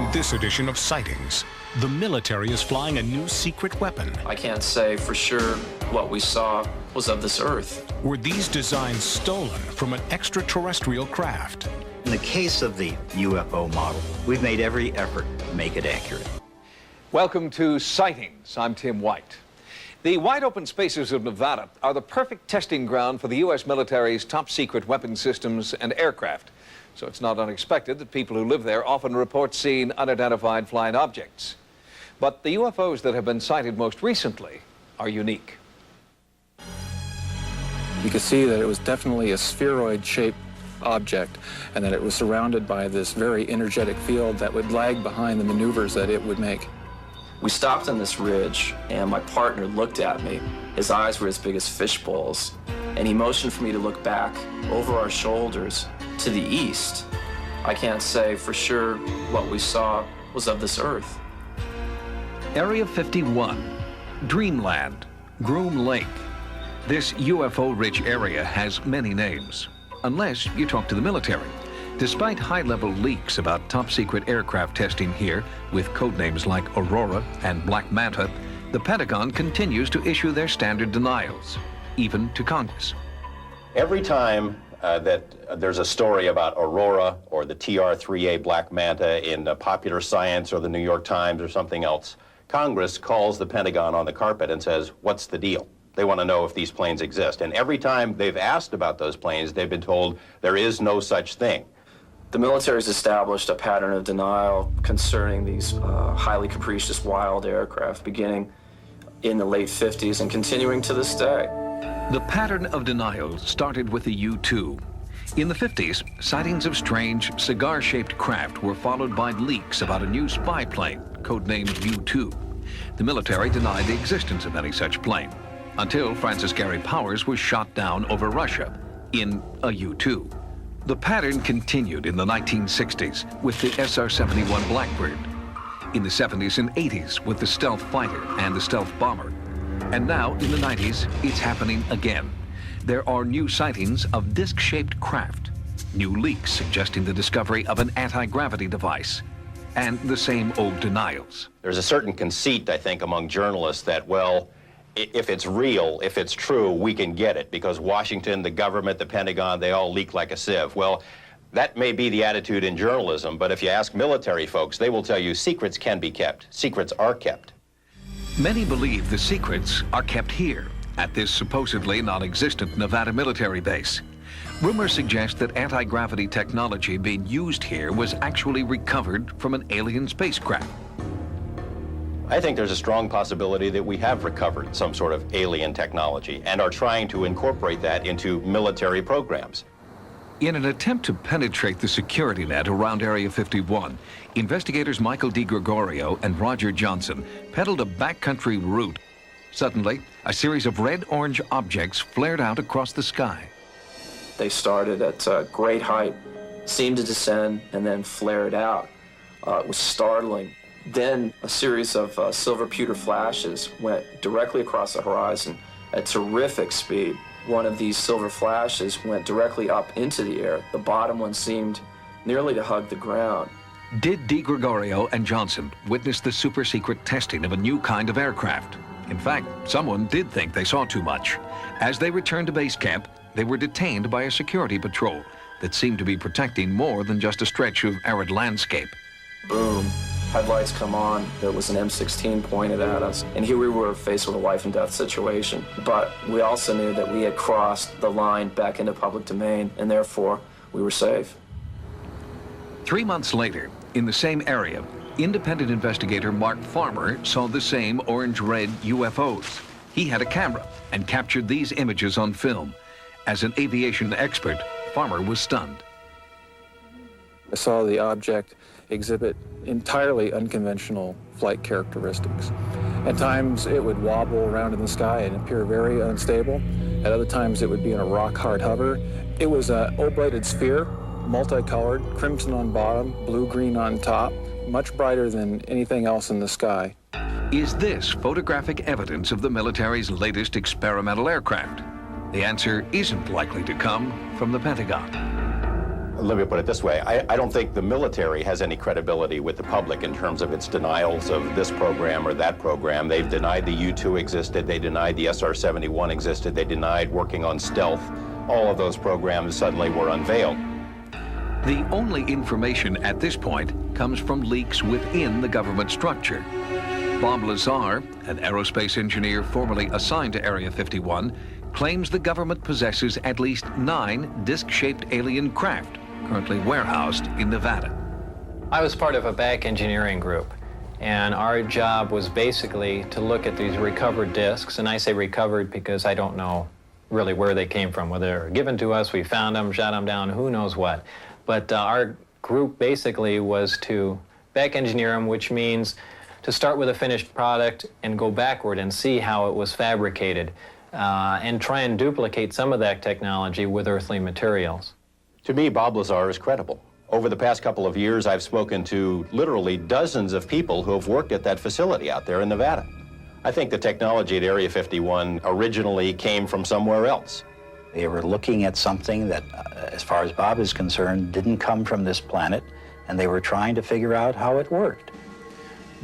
On this edition of Sightings, the military is flying a new secret weapon. I can't say for sure what we saw was of this Earth. Were these designs stolen from an extraterrestrial craft? In the case of the UFO model, we've made every effort to make it accurate. Welcome to Sightings. I'm Tim White. The wide open spaces of Nevada are the perfect testing ground for the U.S. military's top secret weapon systems and aircraft. So it's not unexpected that people who live there often report seeing unidentified flying objects. But the UFOs that have been sighted most recently are unique. You could see that it was definitely a spheroid-shaped object and that it was surrounded by this very energetic field that would lag behind the maneuvers that it would make. We stopped on this ridge, and my partner looked at me. His eyes were as big as fish bowls, and he motioned for me to look back over our shoulders to the east. I can't say for sure what we saw was of this Earth. Area 51, Dreamland, Groom Lake. This UFO-rich area has many names, unless you talk to the military. Despite high-level leaks about top-secret aircraft testing here, with codenames like Aurora and Black Manta, the Pentagon continues to issue their standard denials, even to Congress. Every time that there's a story about Aurora or the TR-3A Black Manta in Popular Science or the New York Times or something else, Congress calls the Pentagon on the carpet and says, what's the deal? They want to know if these planes exist. And every time they've asked about those planes, they've been told there is no such thing. The military's established a pattern of denial concerning these highly capricious wild aircraft beginning in the late 50s and continuing to this day. The pattern of denial started with the U-2. In the 50s, sightings of strange cigar-shaped craft were followed by leaks about a new spy plane, codenamed U-2. The military denied the existence of any such plane, until Francis Gary Powers was shot down over Russia in a U-2. The pattern continued in the 1960s with the SR-71 Blackbird, in the 70s and 80s with the stealth fighter and the stealth bomber. And now, in the 90s, it's happening again. There are new sightings of disc-shaped craft, new leaks suggesting the discovery of an anti-gravity device, and the same old denials. There's a certain conceit, I think, among journalists that, well, if it's real, if it's true, we can get it, because Washington, the government, the Pentagon, they all leak like a sieve. Well, that may be the attitude in journalism, but if you ask military folks, they will tell you secrets can be kept. Secrets are kept. Many believe the secrets are kept here, at this supposedly non-existent Nevada military base. Rumors suggest that anti-gravity technology being used here was actually recovered from an alien spacecraft. I think there's a strong possibility that we have recovered some sort of alien technology and are trying to incorporate that into military programs. In an attempt to penetrate the security net around Area 51, investigators Michael DiGregorio and Roger Johnson pedaled a backcountry route. Suddenly, a series of red-orange objects flared out across the sky. They started at great height, seemed to descend, and then flared out. It was startling. Then a series of silver pewter flashes went directly across the horizon at terrific speed. One of these silver flashes went directly up into the air. The bottom one seemed nearly to hug the ground. Did DiGregorio and Johnson witness the super-secret testing of a new kind of aircraft? In fact, someone did think they saw too much. As they returned to base camp, they were detained by a security patrol that seemed to be protecting more than just a stretch of arid landscape. Boom. Headlights come on, there was an M16 pointed at us, and here we were faced with a life and death situation. But we also knew that we had crossed the line back into public domain, and therefore we were safe. 3 months later, in the same area, independent investigator Mark Farmer saw the same orange-red UFOs. He had a camera and captured these images on film. As an aviation expert, Farmer was stunned. I saw the object exhibit entirely unconventional flight characteristics. At times it would wobble around in the sky and appear very unstable. At other times it would be in a rock-hard hover. It was an oblated sphere, multicolored, crimson on bottom, blue-green on top, much brighter than anything else in the sky. Is this photographic evidence of the military's latest experimental aircraft? The answer isn't likely to come from the Pentagon. Let me put it this way. I don't think the military has any credibility with the public in terms of its denials of this program or that program. They've denied the U-2 existed. They denied the SR-71 existed. They denied working on stealth. All of those programs suddenly were unveiled. The only information at this point comes from leaks within the government structure. Bob Lazar, an aerospace engineer formerly assigned to Area 51, claims the government possesses at least 9 disc-shaped alien craft currently warehoused in Nevada. I was part of a back engineering group, and our job was basically to look at these recovered discs, and I say recovered because I don't know really where they came from, whether they were given to us, we found them, shot them down, who knows what. But our group basically was to back engineer them, which means to start with a finished product and go backward and see how it was fabricated, and try and duplicate some of that technology with earthly materials. To me, Bob Lazar is credible. Over the past couple of years, I've spoken to literally dozens of people who have worked at that facility out there in Nevada. I think the technology at Area 51 originally came from somewhere else. They were looking at something that, as far as Bob is concerned, didn't come from this planet, and they were trying to figure out how it worked.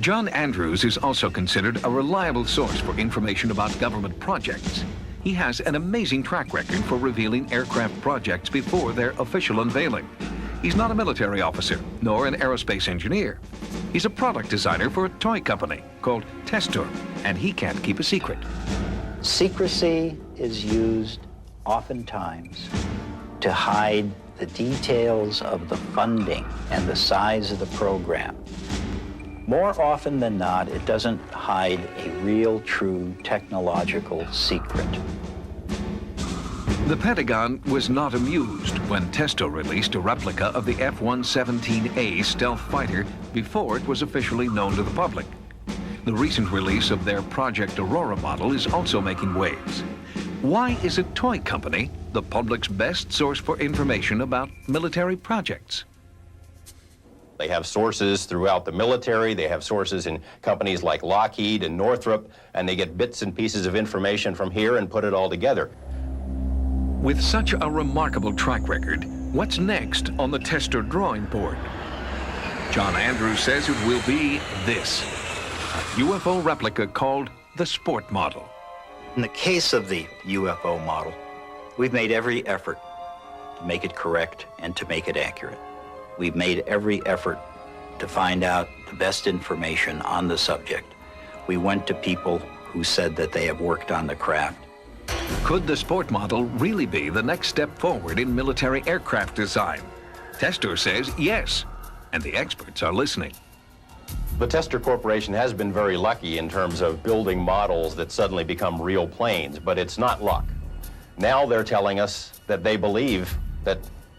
John Andrews is also considered a reliable source for information about government projects. He has an amazing track record for revealing aircraft projects before their official unveiling. He's not a military officer, nor an aerospace engineer. He's a product designer for a toy company called Testor, and he can't keep a secret. Secrecy is used oftentimes to hide the details of the funding and the size of the program. More often than not, it doesn't hide a real, true technological secret. The Pentagon was not amused when Testor released a replica of the F-117A stealth fighter before it was officially known to the public. The recent release of their Project Aurora model is also making waves. Why is a toy company the public's best source for information about military projects? They have sources throughout the military, they have sources in companies like Lockheed and Northrop, and they get bits and pieces of information from here and put it all together. With such a remarkable track record, what's next on the Testor drawing board? John Andrews says it will be this, a UFO replica called the Sport Model. In the case of the UFO model, we've made every effort to make it correct and to make it accurate. We've made every effort to find out the best information on the subject. We went to people who said that they have worked on the craft. Could the Sport Model really be the next step forward in military aircraft design? Testor says yes, and the experts are listening. The Testor Corporation has been very lucky in terms of building models that suddenly become real planes, but it's not luck. Now they're telling us that they believe that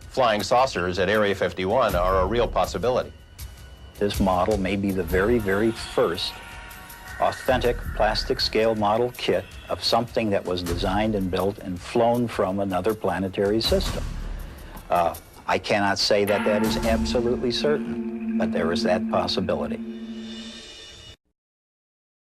flying saucers at Area 51 are a real possibility. This model may be the very, very first authentic plastic scale model kit of something that was designed and built and flown from another planetary system. I cannot say that that is absolutely certain, but there is that possibility.